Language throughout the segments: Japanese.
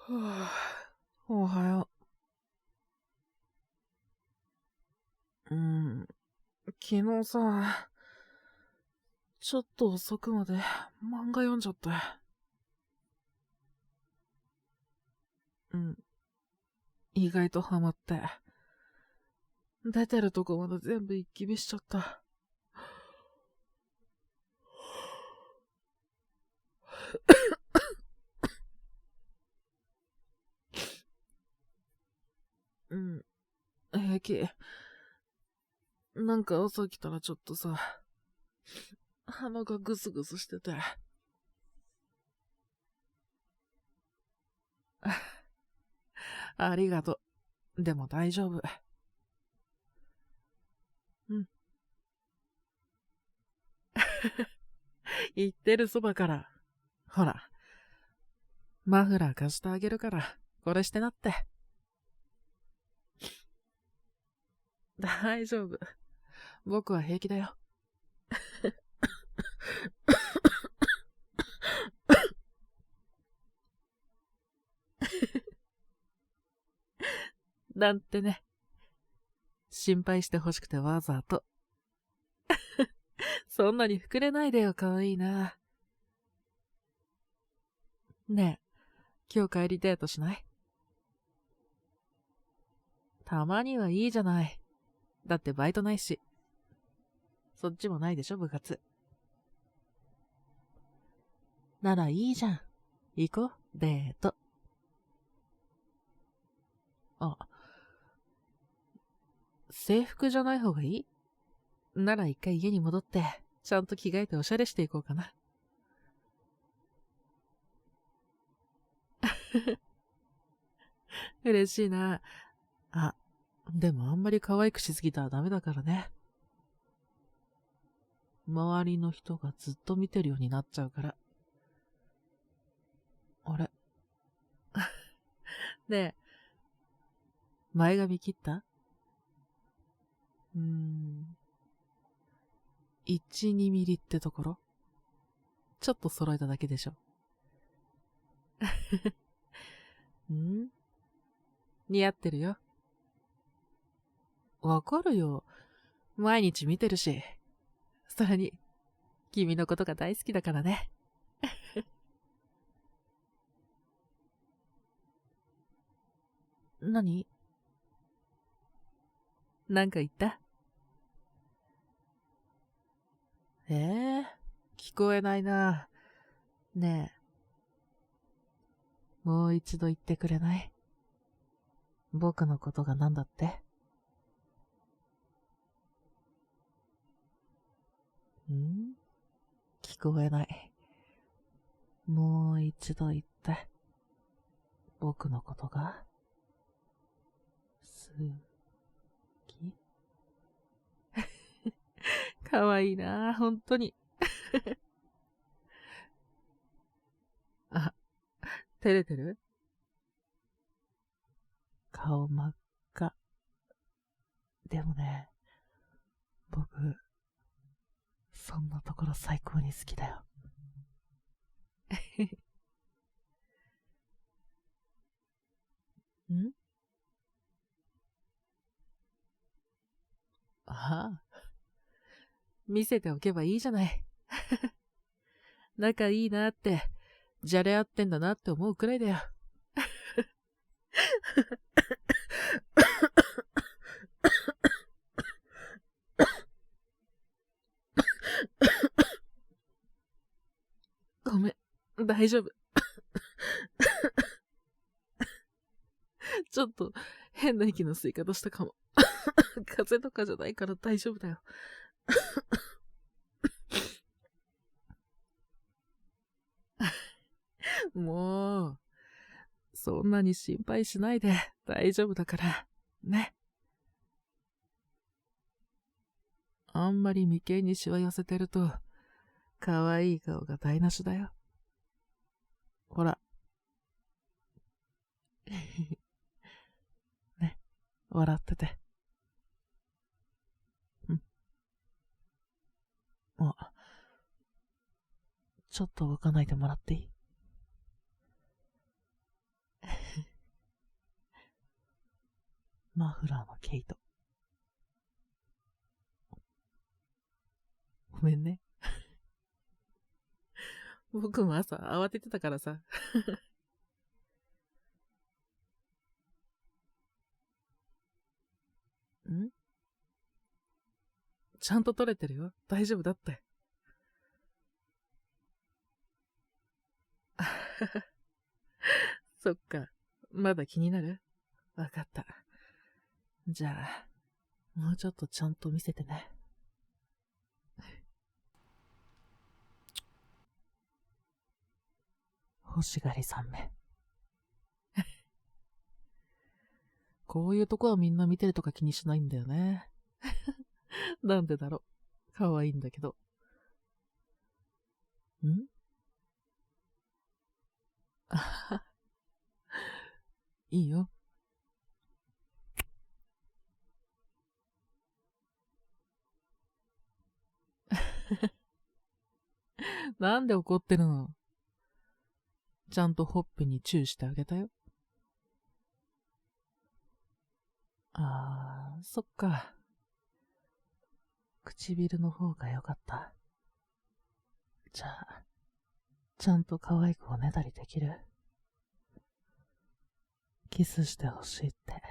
はぁ、おはよう。昨日さ、ちょっと遅くまで漫画読んじゃって。意外とハマって。出てるとこまで全部一気見しちゃった。平気。なんか朝来たらちょっとさ、鼻がグスグスしてて。ありがとう。でも大丈夫。言ってるそばから。ほら、マフラー貸してあげるから、これしてなって。大丈夫。僕は平気だよ。なんてね。心配してほしくてわざと。そんなに膨れないでよ、かわいいな。ねえ、今日帰りデートしない？たまにはいいじゃない。だってバイトないし。そっちもないでしょ、部活。ならいいじゃん。行こう、デート。あ、制服じゃない方がいい？なら一回家に戻って、ちゃんと着替えておしゃれしていこうかな。嬉しいな。あ、でもあんまり可愛くしすぎたらダメだからね。周りの人がずっと見てるようになっちゃうから。あれねえ、前髪切った？1、2ミリってところ？ちょっと揃えただけでしょ。似合ってるよ。わかるよ。毎日見てるし。それに、君のことが大好きだからね。何？なんか言った？聞こえないな。ねえ、もう一度言ってくれない？僕のことが何だって？聞こえない。もう一度言って。僕のことが好き？かわいいな、本当に。あ、照れてる？顔真っ赤。でもね、僕、そんなところ最高に好きだよ。ん？ああ、見せておけばいいじゃない。仲いいなって、じゃれ合ってんだなって思うくらいだよ。ごめん、大丈夫。ちょっと変な息の吸い方したかも。風邪とかじゃないから大丈夫だよ。もう、そんなに心配しないで大丈夫だから。ね。あんまり眉間にしわ寄せてると、可愛い顔が台無しだよ。ほら。ね、笑ってて。あ、ちょっと動かないでもらっていい？マフラーの毛糸。ごめんね。僕も朝慌ててたからさ。んちゃんと取れてるよ。大丈夫だって。そっか。まだ気になる？わかった。じゃあ、もうちょっとちゃんと見せてね。欲しがり3名。こういうとこはみんな見てるとか気にしないんだよね。なんでだろう。可愛いんだけど。んあはは。いいよ。なんで怒ってるの？ちゃんとほっぺにチューしてあげたよ。そっか。唇の方が良かった。じゃあ、ちゃんと可愛くおねだりできる？キスしてほしいって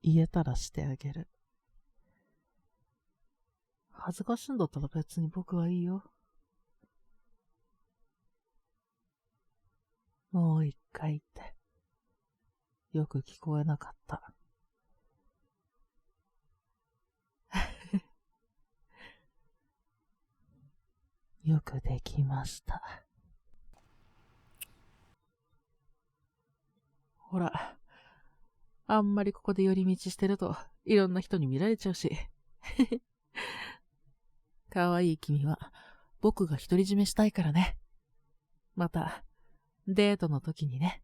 言えたらしてあげる。恥ずかしいんだったら別に僕はいいよ。もう一回って。よく聞こえなかった。よくできました。ほら、あんまりここで寄り道してるといろんな人に見られちゃうし。可愛い君は僕が独り占めしたいからね。また、デートの時にね。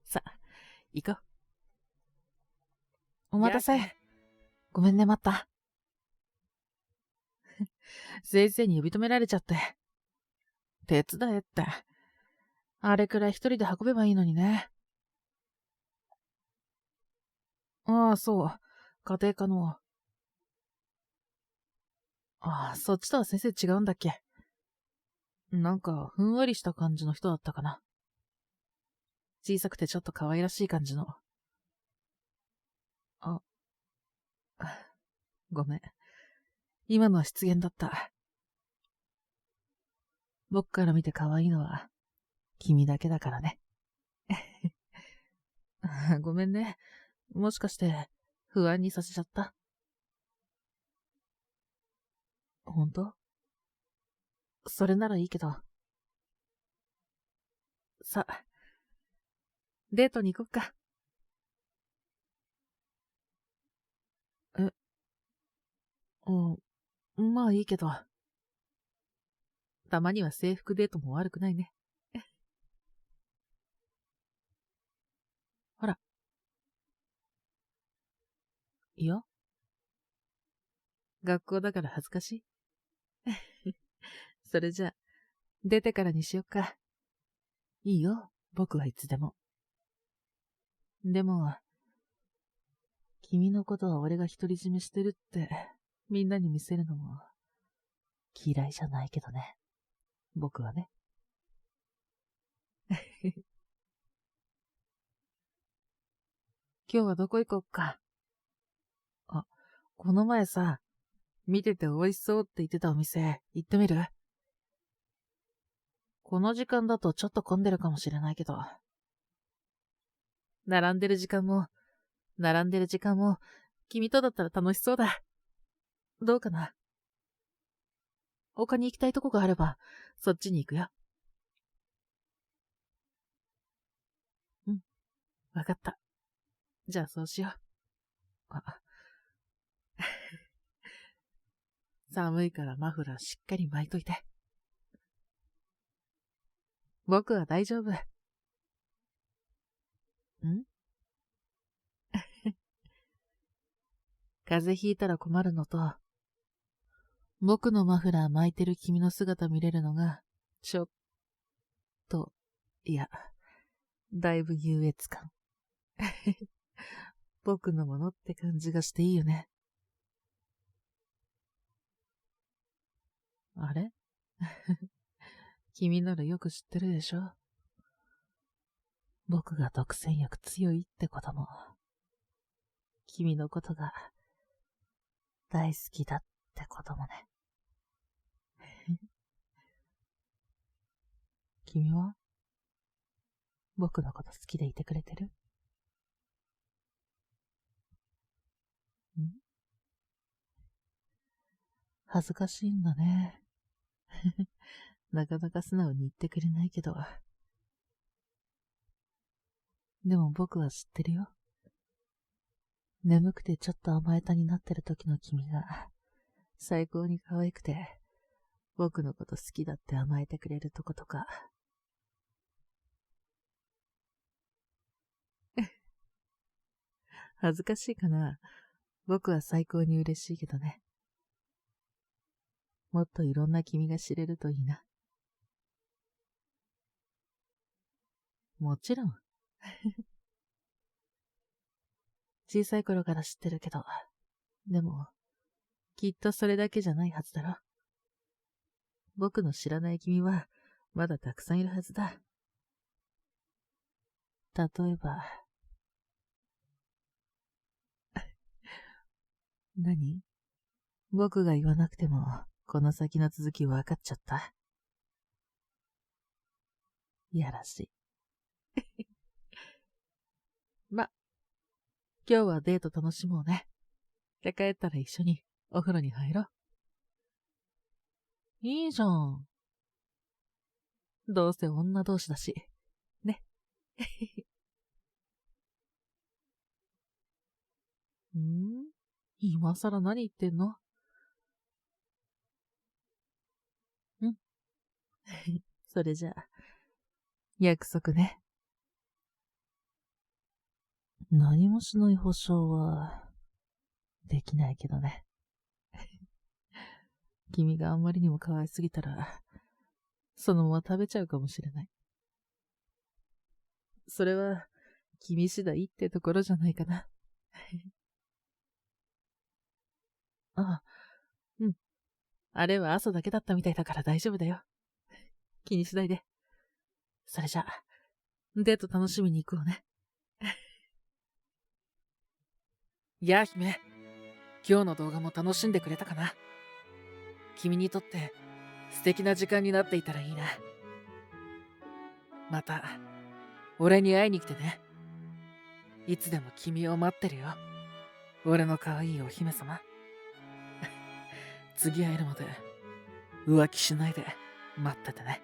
さ、行こう。お待たせ。ごめんね、待った。先生に呼び止められちゃって。手伝えって。あれくらい一人で運べばいいのにね。ああ、そう。家庭科の。そっちとは先生違うんだっけ？なんか、ふんわりした感じの人だったかな。小さくてちょっと可愛らしい感じの。あ、ごめん。今のは失言だった。僕から見て可愛いのは、君だけだからね。ごめんね。もしかして、不安にさせちゃった？本当？それならいいけど。さあ、デートに行こっか。まあいいけど。たまには制服デートも悪くないね。ほら。いいよ。学校だから恥ずかしい？それじゃあ、出てからにしよっか。いいよ、僕はいつでも。でも、君のことは俺が独り占めしてるって、みんなに見せるのも、嫌いじゃないけどね。僕はね。今日はどこ行こっか。この前さ、見てて美味しそうって言ってたお店、行ってみる？この時間だとちょっと混んでるかもしれないけど。並んでる時間も、君とだったら楽しそうだ。どうかな？他に行きたいとこがあれば、そっちに行くよ。うん、わかった。じゃあそうしよう。寒いからマフラーしっかり巻いといて。僕は大丈夫。風邪ひいたら困るのと、僕のマフラー巻いてる君の姿見れるのが、ちょっと、いや、だいぶ優越感。僕のものって感じがしていいよね。あれ君ならよく知ってるでしょ。僕が独占欲強いってことも、君のことが大好きだってこともね。君は僕のこと好きでいてくれてる？恥ずかしいんだね。なかなか素直に言ってくれないけど。でも僕は知ってるよ。眠くてちょっと甘えたになってる時の君が、最高に可愛くて、僕のこと好きだって甘えてくれるとことか。恥ずかしいかな。僕は最高に嬉しいけどね。もっといろんな君が知れるといいな。もちろん。小さい頃から知ってるけど、でも、きっとそれだけじゃないはずだろ。僕の知らない君は、まだたくさんいるはずだ。例えば、何？僕が言わなくても、この先の続き分かっちゃった。いやらしい。ま、今日はデート楽しもうね。で、帰ったら一緒にお風呂に入ろう。いいじゃん。どうせ女同士だし。ね。今更何言ってんの？んそれじゃあ、約束ね。何もしない保証は、できないけどね。君があんまりにも可愛すぎたら、そのまま食べちゃうかもしれない。それは、君次第ってところじゃないかな。あ、うん。あれは朝だけだったみたいだから大丈夫だよ。気にしないで。それじゃあ、デート楽しみに行こうね。やあ、姫。今日の動画も楽しんでくれたかな？君にとって素敵な時間になっていたらいいな。また、俺に会いに来てね。いつでも君を待ってるよ。俺の可愛いお姫様。次会えるまで浮気しないで待っててね。